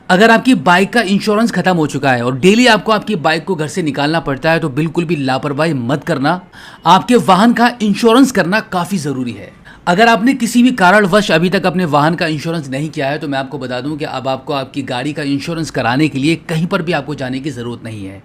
अगर आपकी बाइक का इंश्योरेंस खत्म हो चुका है और डेली आपको आपकी बाइक को घर से निकालना पड़ता है तो बिल्कुल भी लापरवाही मत करना। आपके वाहन का इंश्योरेंस करना काफ़ी ज़रूरी है। अगर आपने किसी भी कारणवश अभी तक अपने वाहन का इंश्योरेंस नहीं किया है तो मैं आपको बता दूं कि अब आपको आपकी गाड़ी का इंश्योरेंस कराने के लिए कहीं पर भी आपको जाने की ज़रूरत नहीं है।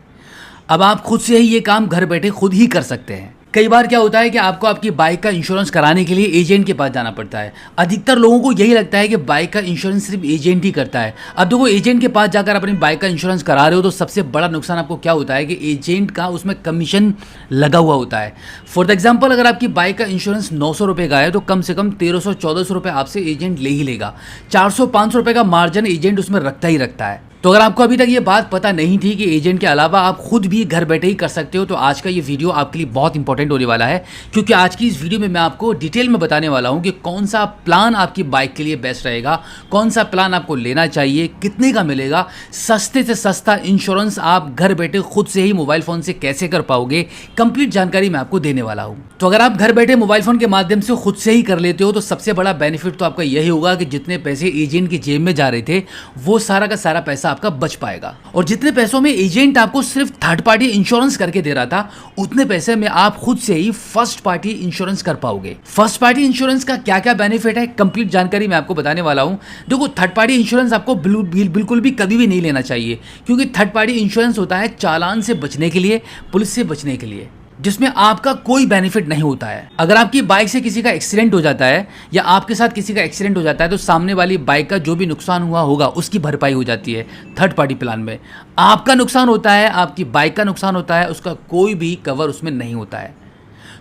अब आप खुद से ही ये काम घर बैठे खुद ही कर सकते हैं। कई बार क्या होता है कि आपको आपकी बाइक का इंश्योरेंस कराने के लिए एजेंट के पास जाना पड़ता है। अधिकतर लोगों को यही लगता है कि बाइक का इंश्योरेंस सिर्फ एजेंट ही करता है। अब देखो, एजेंट के पास जाकर अपनी बाइक का इंश्योरेंस करा रहे हो तो सबसे बड़ा नुकसान आपको क्या होता है कि एजेंट का उसमें कमीशन लगा हुआ होता है। फॉर द एग्जाम्पल, अगर आपकी बाइक का इंश्योरेंस 900 रुपये का है तो कम से कम 1300-1400 रुपये आपसे एजेंट ले ही लेगा। 400-500 रुपये का मार्जिन एजेंट उसमें रखता ही रखता है। तो अगर आपको अभी तक ये बात पता नहीं थी कि एजेंट के अलावा आप खुद भी घर बैठे ही कर सकते हो तो आज का ये वीडियो आपके लिए बहुत इंपॉर्टेंट होने वाला है, क्योंकि आज की इस वीडियो में मैं आपको डिटेल में बताने वाला हूँ कि कौन सा प्लान आपकी बाइक के लिए बेस्ट रहेगा, कौन सा प्लान आपको लेना चाहिए, कितने का मिलेगा, सस्ते से सस्ता इंश्योरेंस आप घर बैठे खुद से ही मोबाइल फ़ोन से कैसे कर पाओगे, कंप्लीट जानकारी मैं आपको देने वाला हूँ। तो अगर आप घर बैठे मोबाइल फ़ोन के माध्यम से खुद से ही कर लेते हो तो सबसे बड़ा बेनिफिट तो आपका यही होगा कि जितने पैसे एजेंट की जेब में जा रहे थे वो सारा का सारा पैसा आपका बच पाएगा। और जितने पैसों में एजेंट आपको सिर्फ थर्ड पार्टी इंश्योरेंस करके दे रहा था उतने पैसे में आप खुद से ही फर्स्ट पार्टी इंश्योरेंस कर पाओगे। फर्स्ट पार्टी इंश्योरेंस का क्या क्या बेनिफिट है, कंप्लीट जानकारी मैं आपको बताने वाला हूं। देखो, थर्ड पार्टी इंश्योरेंस आपको बिल्कुल भी कभी भी नहीं लेना चाहिए, क्योंकि थर्ड पार्टी इंश्योरेंस होता है चालान से बचने के लिए, पुलिस से बचने के लिए, जिसमें आपका कोई बेनिफिट नहीं होता है। अगर आपकी बाइक से किसी का एक्सीडेंट हो जाता है या आपके साथ किसी का एक्सीडेंट हो जाता है तो सामने वाली बाइक का जो भी नुकसान हुआ होगा उसकी भरपाई हो जाती है थर्ड पार्टी प्लान में। आपका नुकसान होता है, आपकी बाइक का नुकसान होता है, उसका कोई भी कवर उसमें नहीं होता है।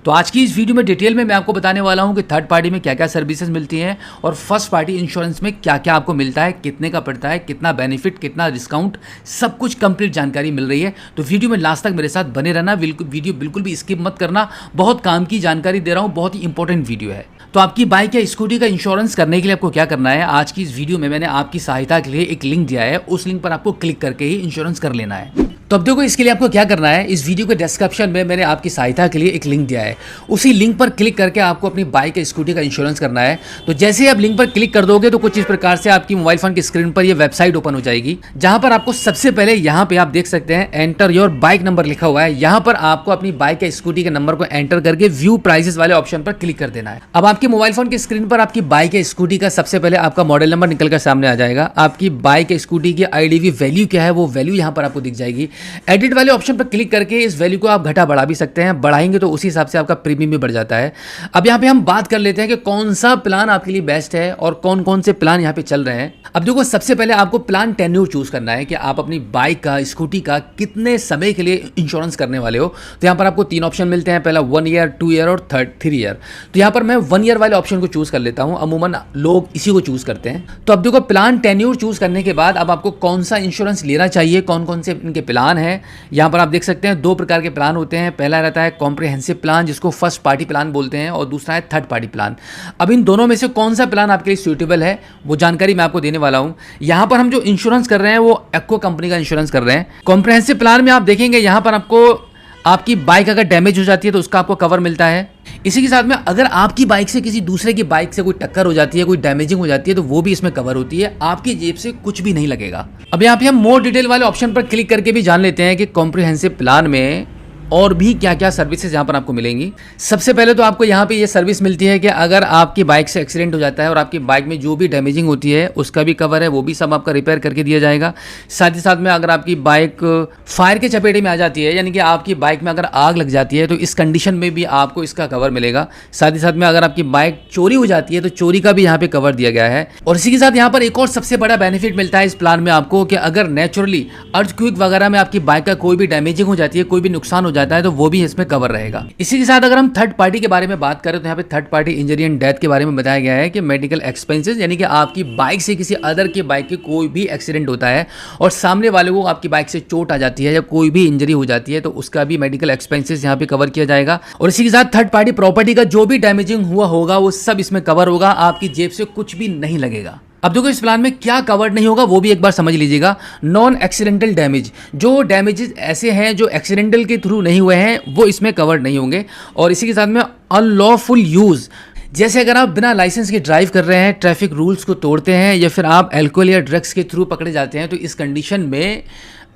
तो आज की इस वीडियो में डिटेल में मैं आपको बताने वाला हूं कि थर्ड पार्टी में क्या क्या सर्विसेज मिलती हैं और फर्स्ट पार्टी इंश्योरेंस में क्या क्या आपको मिलता है, कितने का पड़ता है, कितना बेनिफिट, कितना डिस्काउंट, सब कुछ कंप्लीट जानकारी मिल रही है। तो वीडियो में लास्ट तक मेरे साथ बने रहना, वीडियो बिल्कुल भी स्किप मत करना। बहुत काम की जानकारी दे रहा हूँ, बहुत ही इंपॉर्टेंट वीडियो है। तो आपकी बाइक या स्कूटी का इंश्योरेंस करने के लिए आपको क्या करना है, आज की इस वीडियो में मैंने आपकी सहायता के लिए एक लिंक दिया है, उस लिंक पर आपको क्लिक करके ही इंश्योरेंस कर लेना है। तो अब देखो, इसके लिए आपको क्या करना है, इस वीडियो के डिस्क्रिप्शन में मैंने आपकी सहायता के लिए एक लिंक दिया है, उसी लिंक पर क्लिक करके आपको अपनी बाइक या स्कूटी का इंश्योरेंस करना है। तो जैसे ही आप लिंक पर क्लिक कर दोगे तो कुछ इस प्रकार से आपकी मोबाइल फोन की स्क्रीन पर ये वेबसाइट ओपन हो जाएगी, जहां पर आपको सबसे पहले यहाँ पे आप देख सकते हैं एंटर योर बाइक नंबर लिखा हुआ है। यहाँ पर आपको अपनी बाइक या स्कूटी के नंबर को एंटर करके व्यू प्राइसेस वाले ऑप्शन पर क्लिक कर देना है। अब आपके मोबाइल फोन की स्क्रीन पर आपकी बाइक या स्कूटी का सबसे पहले आपका मॉडल नंबर निकल कर सामने आ जाएगा। आपकी बाइक या स्कूटी की आईडीवी वैल्यू क्या है वो वैल्यू यहाँ पर आपको दिख जाएगी। एडिट वाले ऑप्शन पर क्लिक करके इस वैल्यू को आप घटा बढ़ा भी सकते हैं, बढ़ाएंगे तो उसी हिसाब से आपका प्रीमियम भी बढ़ जाता है। अब यहाँ पे हम बात कर लेते हैं कि कौन सा प्लान आपके लिए बेस्ट है और कौन कौन से प्लान यहाँ पे चल रहे हैं। अब देखो, सबसे पहले आपको प्लान टेन्योर चूज करना है कि आप अपनी बाइक का, स्कूटी का कितने समय के लिए इंश्योरेंस करने वाले हो। तो यहाँ पर आपको 3 ऑप्शन मिलते हैं, पहला 1 ईयर, 2 ईयर और 3 ईयर। तो यहाँ पर मैं 1 ईयर वाले ऑप्शन को चूज कर लेता हूँ, अमूमन लोग इसी को चूज करते हैं। तो अब देखो, प्लान टेन्योर चूज करने के बाद अब आपको कौन सा इंश्योरेंस लेना चाहिए, कौन कौन से इनके प्लान है, यहाँ पर आप देख सकते हैं 2 प्रकार के प्लान होते हैं। पहला रहता है कॉम्प्रिहेंसिव प्लान, जिसको फर्स्ट पार्टी प्लान बोलते हैं, और दूसरा है थर्ड पार्टी प्लान। अब इन दोनों में से कौन सा प्लान आपके लिए सूटेबल है वो जानकारी मैं आपको देने वाला हूं। यहां पर हम जो इंश्योरेंस कर रहे हैं वो एक्को कंपनी का इंश्योरेंस कर रहे हैं। कॉम्प्रिहेंसिव प्लान में आप देखेंगे यहां पर आपको आपकी बाइक अगर डैमेज हो जाती है तो उसका आपको कवर मिलता है। इसी के साथ में अगर आपकी बाइक से किसी दूसरे की बाइक से कोई टक्कर हो जाती है, कोई डैमेजिंग हो जाती है तो वो भी इसमें कवर होती है, आपकी जेब से कुछ भी नहीं लगेगा। अब यहाँ पे हम मोर डिटेल वाले ऑप्शन पर क्लिक करके भी जान लेते हैं कि कॉम्प्रिहेंसिव प्लान में और भी क्या क्या सर्विसेज यहाँ पर आपको मिलेंगी। सबसे पहले तो आपको यहाँ पे ये सर्विस मिलती है कि अगर आपकी बाइक से एक्सीडेंट हो जाता है और आपकी बाइक में जो भी डैमेजिंग होती है उसका भी कवर है, वो भी सब आपका रिपेयर करके दिया जाएगा। साथ ही साथ में अगर आपकी बाइक फायर के चपेटे में आ जाती है, यानी कि आपकी बाइक में अगर आग लग जाती है तो इस कंडीशन में भी आपको इसका कवर मिलेगा। साथ ही साथ में अगर आपकी बाइक चोरी हो जाती है तो चोरी का भी यहाँ पे कवर दिया गया है। और इसी के साथ यहाँ पर एक और सबसे बड़ा बेनिफिट मिलता है इस प्लान में आपको कि अगर नेचुरली अर्थक्वेक वगैरह में आपकी बाइक का कोई भी डैमेजिंग हो जाती है, कोई भी नुकसान हो जाता है तो वो भी इसमें कवर रहेगा। इसी के साथ अगर हम थर्ड पार्टी के बारे में बात करें तो यहाँ पे third party injury and death के बारे में बताया गया है कि मेडिकल एक्सपेंसेस, यानी कि आपकी बाइक से किसी अदर की बाइक के कोई भी एक्सीडेंट होता है और सामने वाले को आपकी बाइक से चोट आ जाती है या कोई भी इंजरी हो जाती है तो उसका भी मेडिकल एक्सपेंसेस यहाँ पे कवर किया जाएगा। और इसी के साथ थर्ड पार्टी प्रॉपर्टी का जो भी डैमेजिंग हुआ होगा वो सब इसमें कवर होगा, आपकी जेब से कुछ भी नहीं लगेगा। अब देखो, इस प्लान में क्या कवर्ड नहीं होगा वो भी एक बार समझ लीजिएगा। नॉन एक्सीडेंटल डैमेज, जो डैमेजेस ऐसे हैं जो एक्सीडेंटल के थ्रू नहीं हुए हैं वो इसमें कवर्ड नहीं होंगे। और इसी के साथ में अनलॉफुल यूज, जैसे अगर आप बिना लाइसेंस के ड्राइव कर रहे हैं, ट्रैफिक रूल्स को तोड़ते हैं या फिर आप अल्कोहल या ड्रग्स के थ्रू पकड़े जाते हैं, तो इस कंडीशन में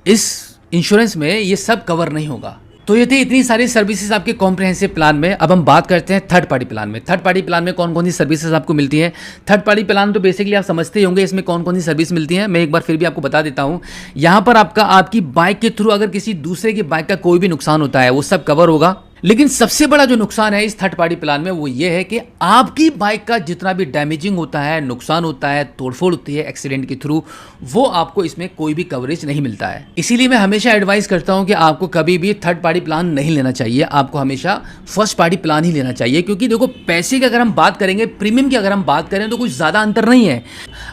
इस इंश्योरेंस में ये सब कवर नहीं होगा। तो ये थे इतनी सारी सर्विसेज आपके कॉम्प्रिहेंसिव प्लान में। अब हम बात करते हैं थर्ड पार्टी प्लान में। थर्ड पार्टी प्लान में कौन कौन सी सर्विसेज आपको मिलती हैं। थर्ड पार्टी प्लान तो बेसिकली आप समझते ही होंगे इसमें कौन कौन सी सर्विस मिलती है। मैं एक बार फिर भी आपको बता देता हूं। यहां पर आपकी बाइक के थ्रू अगर किसी दूसरे की बाइक का कोई भी नुकसान होता है वो सब कवर होगा। लेकिन सबसे बड़ा जो नुकसान है इस थर्ड पार्टी प्लान में वो ये है कि आपकी बाइक का जितना भी डैमेजिंग होता है, नुकसान होता है, तोड़फोड़ होती है एक्सीडेंट के थ्रू, वो आपको इसमें कोई भी कवरेज नहीं मिलता है। इसीलिए मैं हमेशा एडवाइस करता हूं कि आपको कभी भी थर्ड पार्टी प्लान नहीं लेना चाहिए, आपको हमेशा फर्स्ट पार्टी प्लान ही लेना चाहिए। क्योंकि देखो पैसे की अगर हम बात करेंगे, प्रीमियम की अगर हम बात करें तो कुछ ज़्यादा अंतर नहीं है।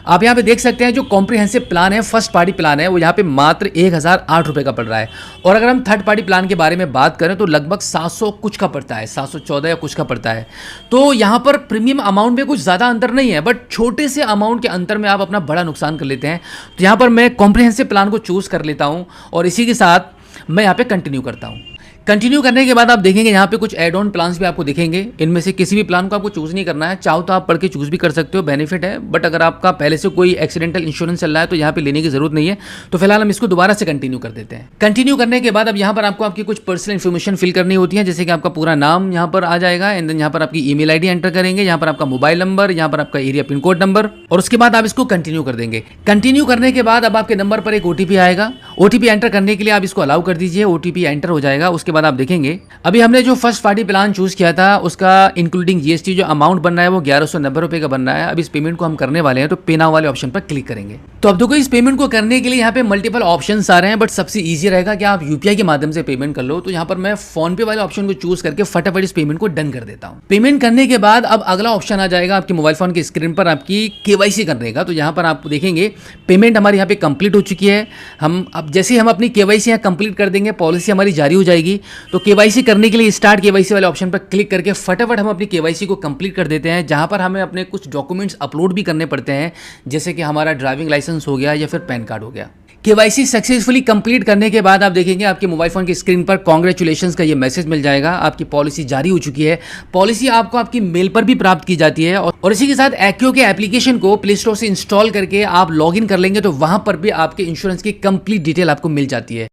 आप यहाँ पे देख सकते हैं जो कॉम्प्रिहेंसिव प्लान है, फर्स्ट पार्टी प्लान है, वो यहाँ पे मात्र 1008 रुपये का पड़ रहा है। और अगर हम थर्ड पार्टी प्लान के बारे में बात करें तो लगभग 700 कुछ का पड़ता है, 714 या कुछ का पड़ता है। तो यहाँ पर प्रीमियम अमाउंट में कुछ ज़्यादा अंतर नहीं है, बट छोटे से अमाउंट के अंतर में आप अपना बड़ा नुकसान कर लेते हैं। तो यहाँ पर मैं कॉम्प्रिहेंसिव प्लान को चूज़ कर लेता हूँ और इसी के साथ मैं यहाँ पे कंटिन्यू करता हूँ। कंटिन्यू करने के बाद आप देखेंगे यहाँ पे कुछ एड ऑन प्लान्स भी आपको दिखेंगे। इनमें से किसी भी प्लान को आपको चूज़ नहीं करना है, चाहो तो आप पढ़ के चूज़ भी कर सकते हो, बेनिफिट है। बट अगर आपका पहले से कोई एक्सीडेंटल इंश्योरेंस चल रहा है तो यहाँ पे लेने की जरूरत नहीं है। तो फिलहाल हम इसको दोबारा से कंटिन्यू कर देते हैं। कंटिन्यू करने के बाद अब यहाँ पर आपको आपकी कुछ पर्सनल इन्फॉर्मेशन फिल करनी होती है, जैसे कि आपका पूरा नाम यहाँ पर आ जाएगा एंड देन यहाँ पर आपकी ईमेल आईडी एंटर करेंगे, यहाँ पर आपका मोबाइल नंबर, यहाँ पर आपका एरिया पिन कोड नंबर, और उसके बाद आप इसको कंटिन्यू कर देंगे। कंटिन्यू करने के बाद अब आपके नंबर पर एक ओटीपी आएगा। ओटीपी एंटर करने के लिए आप इसको अलाउ कर दीजिए, ओटीपी एंटर हो जाएगा। उसके बाद आप देखेंगे अभी हमने जो फर्स्ट पार्टी प्लान चूज किया था उसका इंक्लूडिंग जीएसटी जो अमाउंट बन रहा है वो 1190 रुपए का बन रहा है। अब इस पेमेंट को हम करने वाले हैं, तो पे नाउ वाले ऑप्शन पर क्लिक करेंगे। तो अब देखो इस पेमेंट को करने के लिए यहाँ पे मल्टीपल ऑप्शंस आ रहे हैं, बट सबसे ईजी रहेगा कि आप यूपीआई के माध्यम से पेमेंट कर लो। तो यहाँ पर मैं फोन पे वाले ऑप्शन को चूज करके फटाफट इस पेमेंट को डन कर देता हूँ। पेमेंट करने के बाद अब अगला ऑप्शन आ जाएगा आपके मोबाइल फोन की स्क्रीन पर आपकी केवाईसी करने का। तो यहाँ पर आप देखेंगे पेमेंट हमारी यहाँ पे कंप्लीट हो चुकी है। हम अब जैसे हम अपनी केवाईसी यहाँ कंप्लीट कर देंगे, पॉलिसी हमारी जारी हो जाएगी। तो केवाईसी करने के लिए स्टार्ट केवाईसी वाले ऑप्शन पर क्लिक करके फटाफट हम अपनी केवाईसी को कंप्लीट कर देते हैं, जहां पर हमें अपने कुछ डॉक्यूमेंट्स अपलोड भी करने पड़ते हैं, जैसे कि हमारा ड्राइविंग लाइसेंस हो गया या फिर पैन कार्ड हो गया। केवाईसी सक्सेसफुली कंप्लीट करने के बाद आप देखेंगे आपके मोबाइल फोन की स्क्रीन पर कांग्रेचुलेशंस का ये मैसेज मिल जाएगा, आपकी पॉलिसी जारी हो चुकी है। पॉलिसी आपको आपकी मेल पर भी प्राप्त की जाती है और इसी के साथ एक्यो के एप्लीकेशन को प्ले स्टोर से इंस्टॉल करके आप लॉगिन कर लेंगे तो वहां पर भी आपके इंश्योरेंस की कंप्लीट डिटेल आपको मिल जाती है।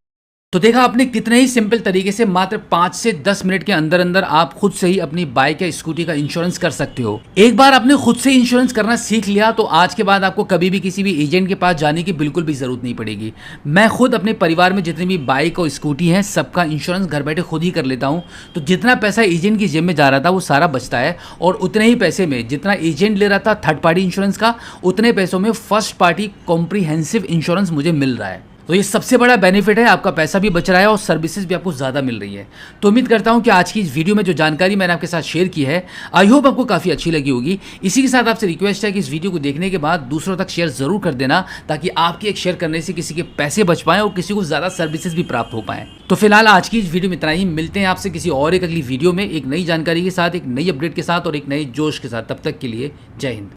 तो देखा आपने कितने ही सिंपल तरीके से मात्र 5 से 10 मिनट के अंदर अंदर आप खुद से ही अपनी बाइक या स्कूटी का इंश्योरेंस कर सकते हो। एक बार आपने खुद से इंश्योरेंस करना सीख लिया तो आज के बाद आपको कभी भी किसी भी एजेंट के पास जाने की बिल्कुल भी जरूरत नहीं पड़ेगी। मैं खुद अपने परिवार में जितनी भी बाइक और स्कूटी हैं सबका इंश्योरेंस घर बैठे खुद ही कर लेता हूँ। तो जितना पैसा एजेंट की जेब में जा रहा था वो सारा बचता है, और उतने ही पैसे में जितना एजेंट ले रहा था थर्ड पार्टी इंश्योरेंस का, उतने पैसों में फर्स्ट पार्टी कॉम्प्रिहेंसिव इंश्योरेंस मुझे मिल रहा है। तो ये सबसे बड़ा बेनिफिट है, आपका पैसा भी बच रहा है और सर्विसेज भी आपको ज़्यादा मिल रही है। तो उम्मीद करता हूँ कि आज की इस वीडियो में जो जानकारी मैंने आपके साथ शेयर की है, आई होप आपको काफ़ी अच्छी लगी होगी। इसी के साथ आपसे रिक्वेस्ट है कि इस वीडियो को देखने के बाद दूसरों तक शेयर ज़रूर कर देना, ताकि आपके एक शेयर करने से किसी के पैसे बच पाएँ और किसी को ज़्यादा सर्विसेज भी प्राप्त हो पाएँ। तो फिलहाल आज की इस वीडियो में इतना ही। मिलते हैं आपसे किसी और एक अगली वीडियो में एक नई जानकारी के साथ, एक नई अपडेट के साथ और एक नए जोश के साथ। तब तक के लिए जय हिंद।